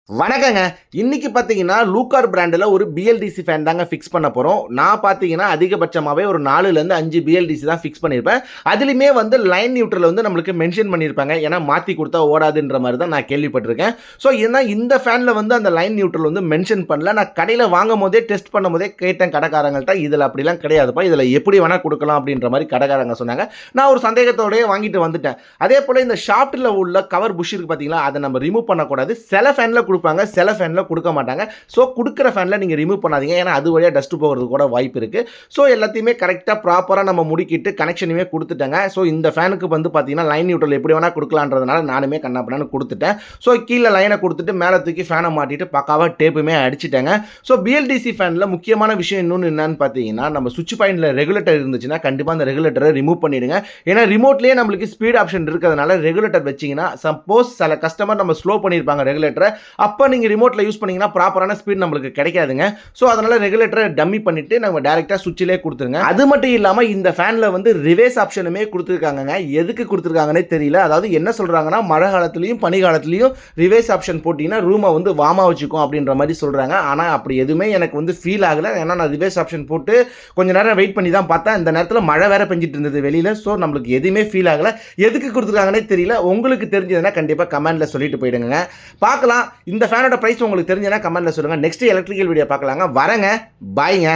வணக்கங்க. இன்னைக்கு பார்த்தீங்கன்னா, லூகார் பிராண்டுல ஒரு பிஎல்டிசி ஃபேன் தாங்க ஃபிக்ஸ் பண்ண போறோம். நான் பார்த்தீங்கன்னா, அதிகபட்சமாவே ஒரு 4லேருந்து 5 பிஎல்டிசி தான் ஃபிக்ஸ் பண்ணியிருப்பேன். அதிலுமே வந்து லைன் நியூட்ரல் வந்து நம்மளுக்கு மென்ஷன் பண்ணியிருப்பாங்க. ஏன்னா, மாத்தி குடுத்தா ஓடாதுன்ற மாரி தான் நான் கேள்விப்பட்டிருக்கேன். ஸோ, ஏன்னா இந்த ஃபேன்ல வந்து அந்த லைன் நியூட்ரல் வந்து மென்ஷன் பண்ணல. நான் கடையில வாங்கும்போதே, டெஸ்ட் பண்ணும்போதே கேட்டேன் கடைக்காரங்கள்ட்ட. "இதுல அப்படிலாம் கிடையாதுப்பா. இதுல எப்படி வேணா குடுக்கலாம்." அப்படின்ற மாரி கடைக்காரங்க சொன்னாங்க. நான் ஒரு சந்தேகத்தோடயே வாங்கிட்டு வந்துட்டேன். அதேபோல இந்த ஷாஃப்ட்ல உள்ள கவர் புஷ் இருக்கு பார்த்தீங்களா, அத நம்ம ரிமூவ் பண்ணக்கூடாது. சில ஃபேன்ல குடுப்பாங்க, சில ஃபேன்ல குடுக்க மாட்டாங்க. ஸோ குடுக்குற ஃபேன்ல நீங்க ரிமூவ் பண்ணாதீங்க. ஏன்னா அது வழியா டஸ்ட் போகுறதுக்கு கூட வாய்ப்பு இருக்கு. ஸோ எல்லாத்தையுமே கரெக்ட்டா ப்ராப்பரா நம்ம முடுக்கிட்டு கனெக்ஷனுமே குடுத்துட்டேங்க. ஸோ இந்த ஃபேனுக்கு வந்து பார்த்தீங்கன்னா, லைன் நியூட்ரல் எப்படி வேணா குடுக்கலான்றதுனால நானுமே கன்னாபின்னான்னு குடுத்துட்டேன். ஸோ கீழ லைன குடுத்துட்டு மேல தூக்கி ஃபேன மாட்டிட்டு பக்காவா டேப்புமே அடிச்சுட்டேங்க. ஸோ பிஎல்டிசி ஃபேன்ல முக்கியமான விஷயம் இன்னொன்னு என்னன்னு பார்த்தீங்கன்னா, நம்ம சுவிட்ச் பாயிண்ட்ல ரெகுலேட்டர் இருந்துச்சுன்னா, கண்டிப்பா அந்த ரெகுலேட்டர ரிமூவ் பண்ணிடுங்க. ஏன்னா ரிமோட்லயே நம்மளுக்கு ஸ்பீட் ஆப்ஷன் இருக்கிறதுனால ரெகுலேட்டர் வச்சீங்கன்னா, சப்போஸ் சில கஸ்டமர் நம்ம ஸ்லோ பண்ணியிருப்பாங்க ரெகுலேட்டர. அப்ப நீங்க ரிமோட்ல யூஸ் பண்ணீங்கன்னா ப்ராப்பரான ஸ்பீட் நம்மளுக்கு கிடைக்காதுங்க. ஸோ அதனால ரெகுலேட்டரை டம்மி பண்ணிட்டு நம்ம டைரக்டா சுவிட்சிலே கொடுத்துருங்க. அது மட்டும் இல்லாம இந்த ஃபேன்ல வந்து ரிவர்ஸ் ஆப்ஷனுமே கொடுத்துருக்காங்கங்க. எதுக்கு கொடுத்துருக்காங்கன்னே தெரியல. அதாவது என்ன சொல்றாங்கன்னா, மழை காலத்துலயும் பனி காலத்துலயும் ரிவர்ஸ் ஆப்ஷன் போட்டீங்கன்னா ரூமை வந்து வார்மா வச்சுக்கும் அப்படின்ற மாதிரி சொல்றாங்க. ஆனா அப்படி எதுவுமே எனக்கு வந்து ஃபீல் ஆகல. ஏன்னா நான் ரிவர்ஸ் ஆப்ஷன் போட்டு கொஞ்ச நேரம் வெயிட் பண்ணி தான் பார்த்தேன். இந்த நேரத்தில் மழை வேற பெஞ்சிட்டு இருந்தது வெளியில. ஸோ நம்மளுக்கு எதுவுமே ஃபீல் ஆகல. எதுக்கு கொடுத்துருக்காங்கன்னே தெரியல. உங்களுக்கு தெரிஞ்சதுன்னா கண்டிப்பா கமெண்ட்ல சொல்லிட்டு போயிடுங்க. பார்க்கலாம். இந்த ஃபேனோட பிரைஸ் உங்களுக்கு தெரிஞ்சதுன்னா கமெண்ட்ல சொல்லுங்க. நெக்ஸ்ட் எலக்ட்ரிக்கல் வீடியோ பார்க்கலாங்க. வரேங்க. பாய்ங்க.